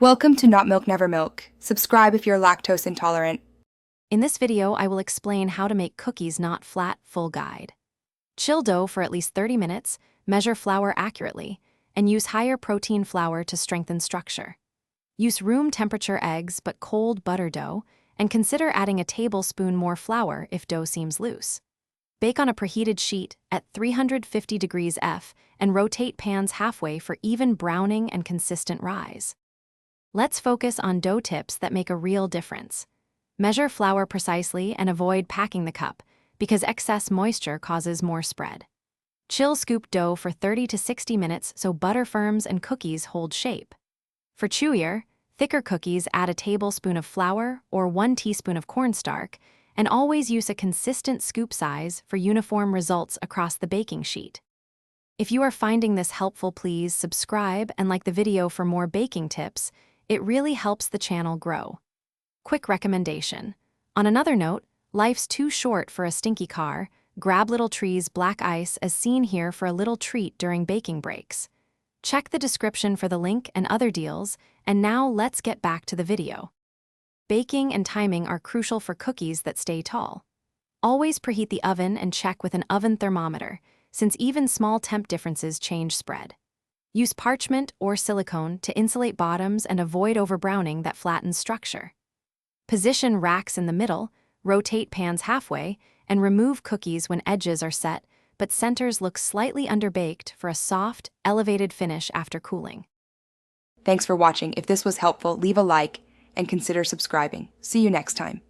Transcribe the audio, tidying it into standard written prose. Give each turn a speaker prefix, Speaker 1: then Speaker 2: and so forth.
Speaker 1: Welcome to Not Milk Never Milk. Subscribe if you're lactose intolerant.
Speaker 2: In this video, I will explain how to make cookies not flat full guide. Chill dough for at least 30 minutes, measure flour accurately, and use higher protein flour to strengthen structure. Use room temperature eggs but cold butter dough, and consider adding a tablespoon more flour if dough seems loose. Bake on a preheated sheet at 350 degrees F and rotate pans halfway for even browning and consistent rise. Let's focus on dough tips that make a real difference. Measure flour precisely and avoid packing the cup, because excess moisture causes more spread. Chill scoop dough for 30 to 60 minutes so butter firms and cookies hold shape. For chewier, thicker cookies, add a tablespoon of flour or 1 teaspoon of cornstarch, and always use a consistent scoop size for uniform results across the baking sheet. If you are finding this helpful, please subscribe and like the video for more baking tips. It really helps the channel grow. Quick recommendation. On another note, life's too short for a stinky car. Grab Little Tree's black ice as seen here for a little treat during baking breaks. Check the description for the link and other deals, and now let's get back to the video. Baking and timing are crucial for cookies that stay tall. Always preheat the oven and check with an oven thermometer, since even small temp differences change spread. Use parchment or silicone to insulate bottoms and avoid overbrowning that flattens structure. Position racks in the middle, rotate pans halfway, and remove cookies when edges are set, but centers look slightly underbaked for a soft, elevated finish after cooling.
Speaker 1: Thanks for watching. If this was helpful, leave a like and consider subscribing. See you next time.